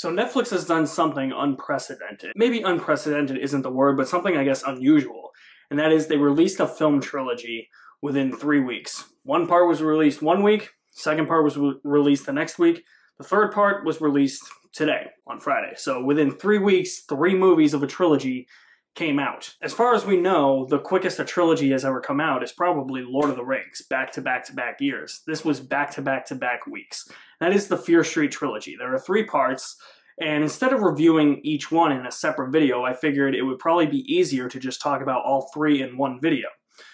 So Netflix has done something unprecedented. Maybe unprecedented isn't the word, but something I guess unusual. And that is they released a film trilogy within 3 weeks. One part was released 1 week, second part was released the next week, the third part was released today on Friday. So within 3 weeks, 3 movies of a trilogy came out. As far as we know, the quickest a trilogy has ever come out is probably Lord of the Rings, back to back to back years. This was back to back to back weeks. That is the Fear Street trilogy. There are 3 parts, and instead of reviewing each one in a separate video, I figured it would probably be easier to just talk about all 3 in one video.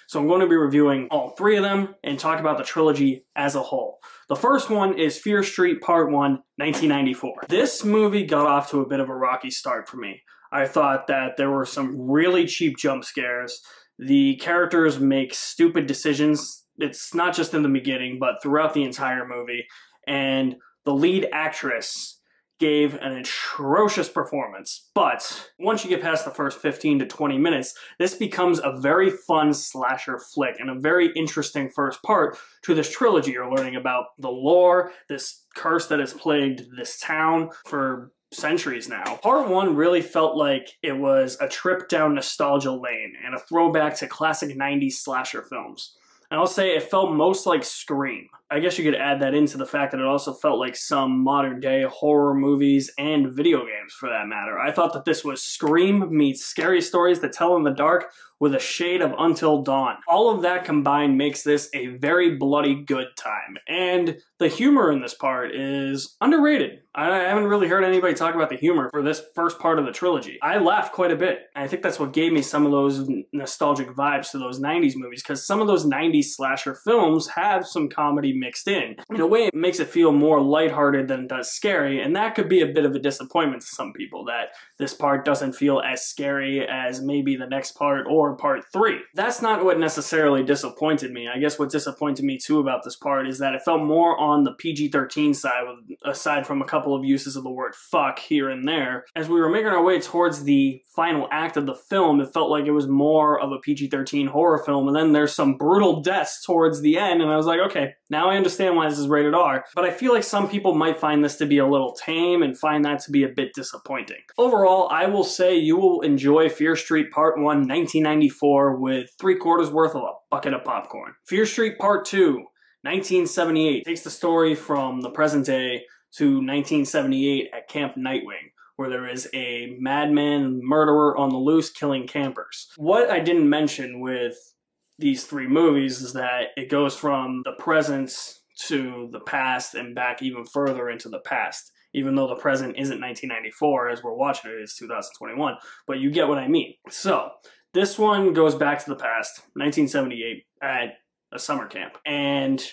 So I'm going to be reviewing all 3 of them and talk about the trilogy as a whole. The first one is Fear Street Part 1, 1994. This movie got off to a bit of a rocky start for me. I thought that there were some really cheap jump scares. The characters make stupid decisions. It's not just in the beginning, but throughout the entire movie. And the lead actress gave an atrocious performance. But once you get past the first 15 to 20 minutes, this becomes a very fun slasher flick and a very interesting first part to this trilogy. You're learning about the lore, this curse that has plagued this town for centuries now. Part 1 really felt like it was a trip down nostalgia lane and a throwback to classic 90s slasher films. And I'll say it felt most like Scream. I guess you could add that into the fact that it also felt like some modern day horror movies and video games for that matter. I thought that this was Scream meets scary stories that tell in the dark with a shade of Until Dawn. All of that combined makes this a very bloody good time. And the humor in this part is underrated. I haven't really heard anybody talk about the humor for this first part of the trilogy. I laughed quite a bit. I think that's what gave me some of those nostalgic vibes to those 90s movies, because some of those 90s slasher films have some comedy mixed in. In a way, it makes it feel more lighthearted than it does scary, and that could be a bit of a disappointment to some people, that this part doesn't feel as scary as maybe the next part or part 3. That's not what necessarily disappointed me. I guess what disappointed me too about this part is that it felt more on the PG-13 side, aside from a couple of uses of the word fuck here and there. As we were making our way towards the final act of the film, it felt like it was more of a PG-13 horror film, and then there's some brutal deaths towards the end, and I was like, okay, now I understand why this is rated R. But I feel like some people might find this to be a little tame and find that to be a bit disappointing. Overall, I will say you will enjoy Fear Street Part 1, 1994 with 3/4 worth of a bucket of popcorn. Fear Street Part 2, 1978 takes the story from the present day to 1978 at Camp Nightwing, where there is a madman murderer on the loose killing campers. What I didn't mention with these 3 movies is that it goes from the present to the past and back even further into the past. Even though the present isn't 1994 as we're watching it, it's 2021, but you get what I mean. So this one goes back to the past, 1978 at a summer camp. And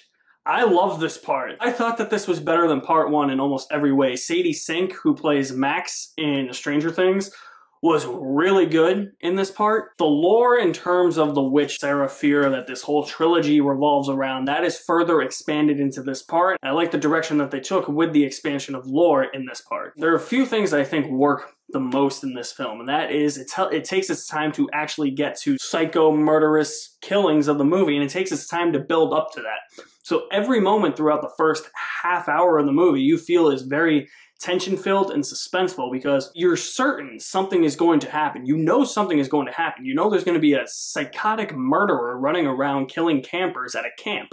I love this part. I thought that this was better than Part 1 in almost every way. Sadie Sink, who plays Max in Stranger Things, was really good in this part. The lore in terms of the witch Sarah Fear that this whole trilogy revolves around, that is further expanded into this part. I like the direction that they took with the expansion of lore in this part. There are a few things I think work the most in this film, and that is it takes its time to actually get to psycho murderous killings of the movie, and it takes its time to build up to that. So every moment throughout the first half hour of the movie you feel is very tension-filled and suspenseful, because you're certain something is going to happen. You know something is going to happen. You know there's going to be a psychotic murderer running around killing campers at a camp.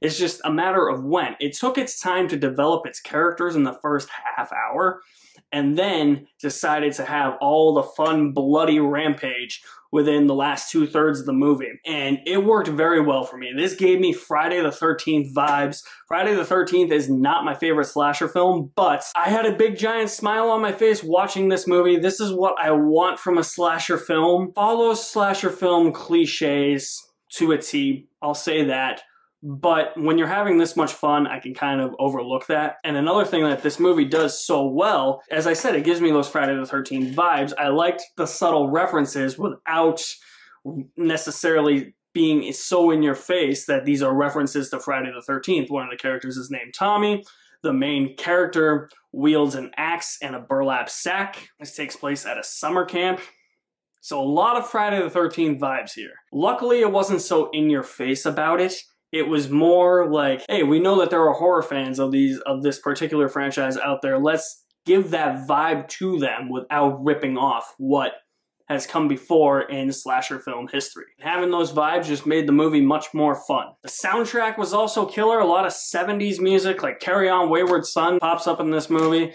It's just a matter of when. It took its time to develop its characters in the first half hour, and then decided to have all the fun, bloody rampage within the last 2/3 of the movie. And it worked very well for me. This gave me Friday the 13th vibes. Friday the 13th is not my favorite slasher film, but I had a big giant smile on my face watching this movie. This is what I want from a slasher film. Follows slasher film cliches to a T, I'll say that. But when you're having this much fun, I can kind of overlook that. And another thing that this movie does so well, as I said, it gives me those Friday the 13th vibes. I liked the subtle references without necessarily being so in your face that these are references to Friday the 13th. One of the characters is named Tommy. The main character wields an axe and a burlap sack. This takes place at a summer camp. So a lot of Friday the 13th vibes here. Luckily, it wasn't so in your face about it. It was more like, hey, we know that there are horror fans of this particular franchise out there. Let's give that vibe to them without ripping off what has come before in slasher film history. Having those vibes just made the movie much more fun. The soundtrack was also killer. A lot of 70s music, like Carry On Wayward Son, pops up in this movie.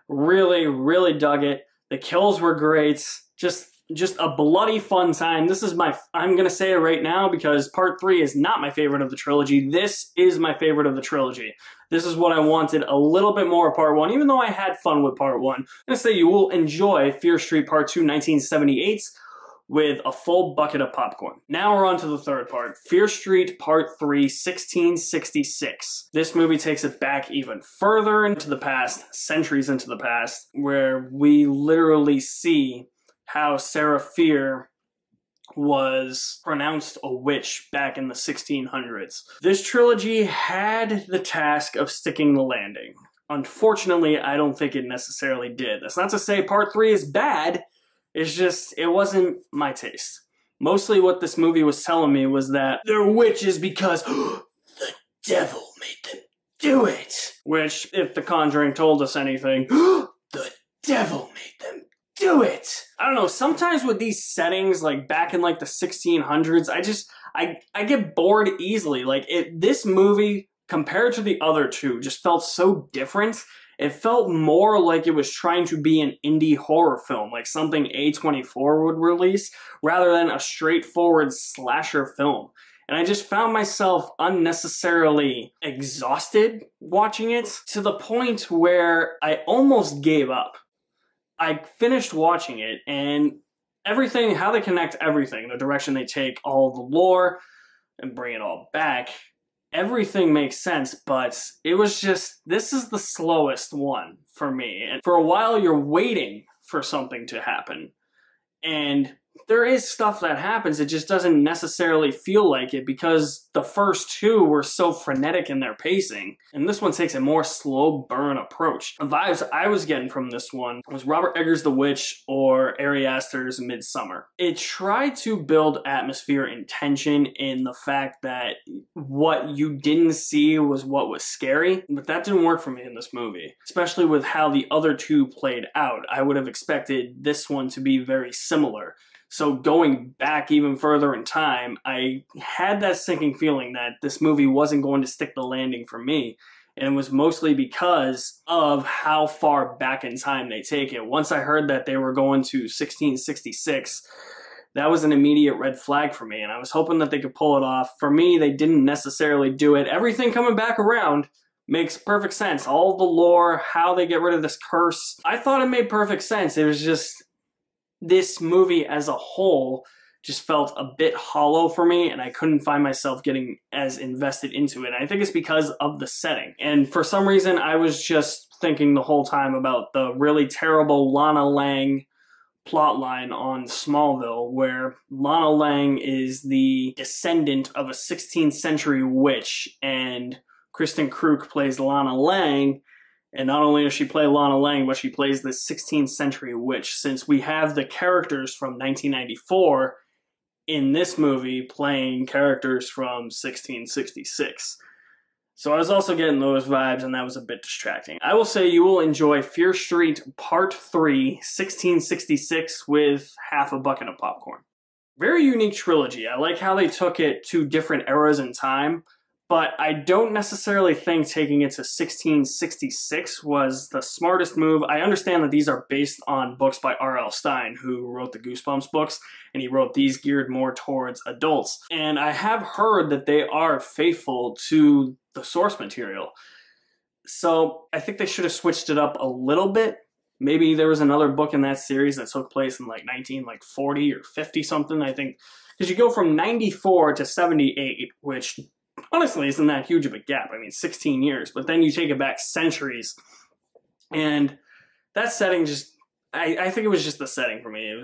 Really, really dug it. The kills were great. Just a bloody fun time. This is I'm gonna say it right now because part 3 is not my favorite of the trilogy. This is my favorite of the trilogy. This is what I wanted a little bit more of part 1, even though I had fun with part 1. I'm gonna say you will enjoy Fear Street Part 2 1978 with a full bucket of popcorn. Now we're on to the third part, Fear Street Part 3 1666. This movie takes it back even further into the past, centuries into the past, where we literally see how Sarah Fear was pronounced a witch back in the 1600s. This trilogy had the task of sticking the landing. Unfortunately, I don't think it necessarily did. That's not to say part 3 is bad, it's just, it wasn't my taste. Mostly what this movie was telling me was that they're witches because the devil made them do it. Which, if The Conjuring told us anything, the devil made them do it. I don't know, sometimes with these settings, like back in like the 1600s, I get bored easily. Like this movie, compared to the other two, just felt so different. It felt more like it was trying to be an indie horror film, like something A24 would release, rather than a straightforward slasher film. And I just found myself unnecessarily exhausted watching it, to the point where I almost gave up. I finished watching it, and everything, how they connect everything, the direction they take all the lore and bring it all back, everything makes sense, but it was just, this is the slowest one for me. And for a while, you're waiting for something to happen. And there is stuff that happens, it just doesn't necessarily feel like it because the first two were so frenetic in their pacing. And this one takes a more slow burn approach. The vibes I was getting from this one was Robert Eggers' The Witch or Ari Aster's Midsummer. It tried to build atmosphere and tension in the fact that what you didn't see was what was scary, but that didn't work for me in this movie. Especially with how the other two played out. I would have expected this one to be very similar. So going back even further in time, I had that sinking feeling that this movie wasn't going to stick the landing for me. And it was mostly because of how far back in time they take it. Once I heard that they were going to 1666, that was an immediate red flag for me. And I was hoping that they could pull it off. For me, they didn't necessarily do it. Everything coming back around makes perfect sense. All the lore, how they get rid of this curse. I thought it made perfect sense. It was just, this movie as a whole just felt a bit hollow for me, and I couldn't find myself getting as invested into it. And I think it's because of the setting. And for some reason, I was just thinking the whole time about the really terrible Lana Lang plotline on Smallville, where Lana Lang is the descendant of a 16th century witch, and Kristen Kruk plays Lana Lang. And not only does she play Lana Lang, but she plays this 16th century witch, since we have the characters from 1994 in this movie playing characters from 1666. So I was also getting those vibes, and that was a bit distracting. I will say you will enjoy Fear Street Part 3, 1666 with half a bucket of popcorn. Very unique trilogy. I like how they took it to different eras in time. But I don't necessarily think taking it to 1666 was the smartest move. I understand that these are based on books by R.L. Stine, who wrote the Goosebumps books, and he wrote these geared more towards adults. And I have heard that they are faithful to the source material. So I think they should have switched it up a little bit. Maybe there was another book in that series that took place in like 1940 or 50 something, I think. Because you go from 94 to 78, which honestly isn't that huge of a gap. I mean, 16 years, but then you take it back centuries. And that setting just, I think it was just the setting for me.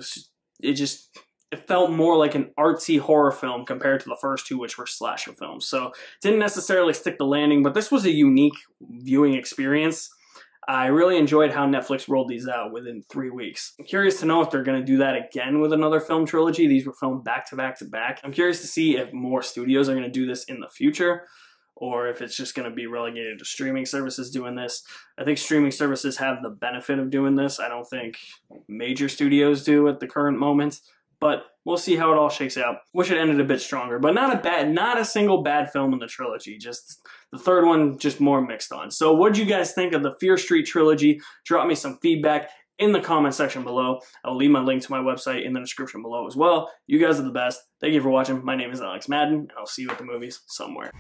It felt more like an artsy horror film compared to the first two, which were slasher films. So didn't necessarily stick the landing, but this was a unique viewing experience. I really enjoyed how Netflix rolled these out within 3 weeks. I'm curious to know if they're going to do that again with another film trilogy. These were filmed back to back to back. I'm curious to see if more studios are going to do this in the future. or if it's just going to be relegated to streaming services doing this. I think streaming services have the benefit of doing this. I don't think major studios do at the current moment, but we'll see how it all shakes out. Wish it ended a bit stronger, but not a single bad film in the trilogy. Just the third one, just more mixed on. So what did you guys think of the Fear Street trilogy? Drop me some feedback in the comment section below. I will leave my link to my website in the description below as well. You guys are the best. Thank you for watching. My name is Alex Madden, and I'll see you at the movies somewhere.